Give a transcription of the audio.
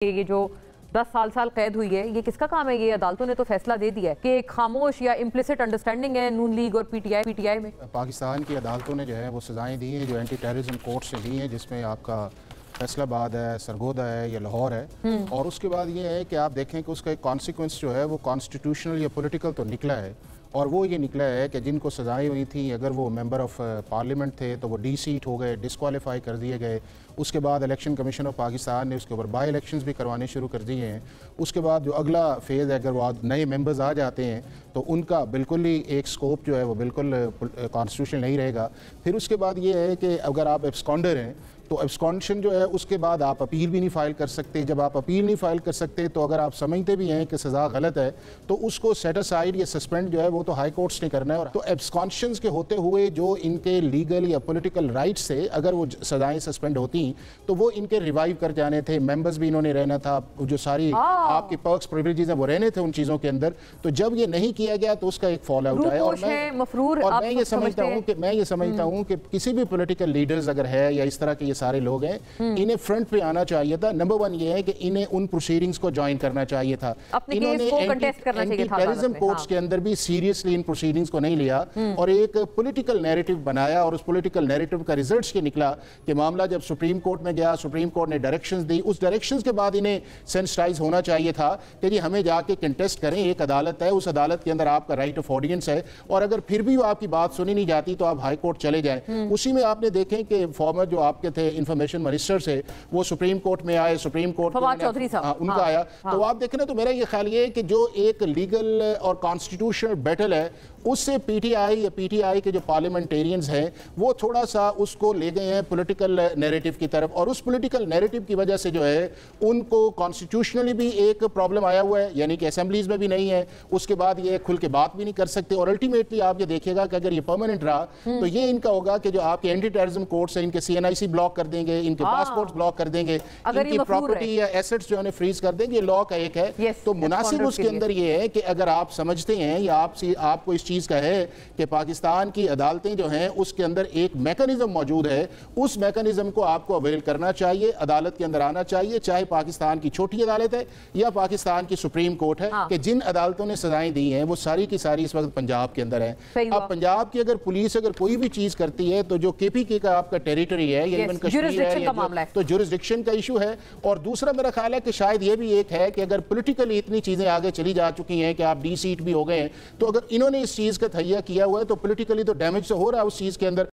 یہ جو 10 سال قید ہوئی ہے یہ کس کا کام ہے؟ یہ عدالتوں نے تو فیصلہ دے دیا ہے کہ ایک خاموش یا امپلیسٹ انڈرسٹینڈنگ ہے نون لیگ اور پی ٹی آئی میں. پاکستان کی عدالتوں نے جو ہے وہ سزائیں دی ہیں جو اینٹی ٹیررزم کورٹ سے دی ہیں، جس میں آپ کا فیصل آباد ہے، سرگودا ہے یا لاہور ہے. اور اس کے بعد یہ ہے کہ آپ دیکھیں کہ اس کا ایک کانسیکوینس جو ہے وہ کانسٹیٹیوشنل یا پولیٹیکل تو نکلا ہے، اور وہ یہ نکلا ہے کہ جن کو سزائیں ہوئی تھیں اگر وہ ممبر آف پارلیمنٹ تھے تو وہ ڈی سیٹ ہو گئے، ڈسکوالیفائی کر دیے گئے. اس کے بعد الیکشن کمیشن آف پاکستان نے اس کے اوپر بائی الیکشنز بھی کروانے شروع کر دیے ہیں. اس کے بعد جو اگلا فیز ہے، اگر وہ نئے ممبرز آ جاتے ہیں تو ان کا بالکل ہی ایک سکوپ جو ہے وہ بالکل کانسٹیٹیوشن نہیں رہے گا. پھر اس کے بعد یہ ہے کہ اگر آپ ایبسکانڈر ہیں تو ایبسکانشن جو ہے اس کے بعد آپ اپیل بھی نہیں فائل کر سکتے. جب آپ اپیل نہیں فائل کر سکتے تو اگر آپ سمجھتے بھی ہیں کہ سزا غلط ہے تو اس کو سیٹ اسائیڈ یا سسپینڈ جو ہے وہ تو ہائی کورٹس نے کرنا ہے. تو ایبسکانشنز کے ہوتے ہوئے جو ان کے لیگل یا پولیٹیکل رائٹس سے اگر وہ سزائیں سسپینڈ ہوتی تو وہ ان کے ریوائیو کر جانے تھے، ممبرز بھی انہوں نے رہنا تھا، جو ساری آپ کی پرکس پریویلیجز ہیں وہ رہنے تھے ان چیزوں کے اندر. تو جب یہ نہیں کیا گیا تو اس کا ایک فال آؤٹ آیا. اور میں یہ سمجھتا ہوں کہ کسی بھی پولیٹیکل لیڈرز اگر ہے یا اس طرح کے یہ سارے لوگ ہیں، انہیں فرنٹ پہ آنا چاہیے تھا. نمبر 1 یہ ہے کہ انہیں ان پروسیڈنگز کو جوائن کرنا چاہیے تھا. انہوں نے اینٹی ٹیررزم کورٹس کے اندر بھی سیریسلی ان پروسیڈنگز کو نہیں لیا اور ایک پولیٹیکل نیریٹو بنایا، اور اس پولیٹیکل نیریٹو کا ریزلٹس یہ نکلا کہ معاملہ جب سپریم کورٹ میں گیا، سپریم کورٹ نے ڈائریکشنز دی. اس ڈائریکشنز کے بعد انہیں سینسٹائز ہونا چاہیے تھا کہ جی ہمیں جا کے کنٹیسٹ کریں، ایک عدالت ہے، اس عدالت کے اندر آپ کا رائٹ آف آڈینس ہے، اور اگر پھر بھی وہ آپ کی بات سنی نہیں جاتی تو آپ ہائی کورٹ چلے جائیں. اسی میں آپ نے دیکھیں کہ فارمر جو آپ کے تھے انفارمیشن منسٹر سے وہ سپریم کورٹ میں آئے، سپریم کورٹ ان کا آیا. تو آپ دیکھیں نا، تو میرا یہ خیال یہ ہے کہ جو ایک لیگل اور کانسٹیٹیوشنل بیٹل ہے اس سے پی ٹی آئی کے جو پارلیمنٹیرینز ہیں وہ تھوڑا سا اس کو لے گئے ہیں پولیٹیکل نیریٹو کی طرف، اور اس پولیٹیکل نیریٹو کی وجہ سے جو ہے ان کو کانسٹیٹیوشنلی بھی ایک پرابلم آیا ہوا ہے، یعنی کہ اسمبلیز میں بھی نہیں ہے. اس کے بعد یہ کھل کے بات بھی نہیں کر سکتے، اور الٹیمیٹلی آپ یہ دیکھیں گا کہ اگر یہ پرماننٹ رہا تو یہ ان کا ہوگا کہ جو آپ کے اینٹی ٹیررزم کورٹس ہیں ان کے CNIC بلاک کر دیں گے، ان کے پاسپورٹس بلاک کر دیں گے، ان کی پراپرٹی یا ایسٹس جو انہیں فریز کر دیں گے. یہ لا کا ایک ہے. تو مناسب اس کے اندر یہ ہے کہ اگر آپ سمجھتے ہیں یا آپ کو اس چیز کا ہے کہ پاکستان کی عدالتیں جو ہیں اس کے اندر ایک میکانزم موجود ہے، اس میکانزم کو آپ کو اویل کرنا چاہیے، عدالت کے اندر آنا چاہیے، چاہے پاکستان کی چھوٹی عدالت ہے یا پاکستان کی سپریم کورٹ ہے. کہ جن عدالتوں نے سزائیں دی ہیں وہ ساری کی ساری اس وقت پنجاب کے اندر ہیں. اب پنجاب کی اگر پولیس اگر کوئی بھی چیز کرتی ہے تو جو KPK کا آپ کا ٹیریٹری ہے یا ایون کشمیر ہے تو جورسڈکشن کا ایشو ہے. اور دوسرا میرا خیال ہے کہ شاید یہ بھی ایک ہے کہ اگر پولیٹیکلی اتنی چیزیں آگے چلی جا چکی ہیں کہ آپ ڈی سیٹ بھی ہو گئے ہیں، تو اگر انہوں نے اس چیز کا تہیہ کیا ہوا ہے تو پولیٹیکلی تو ڈیمیج تو ہو رہا ہے اس چیز کے اندر.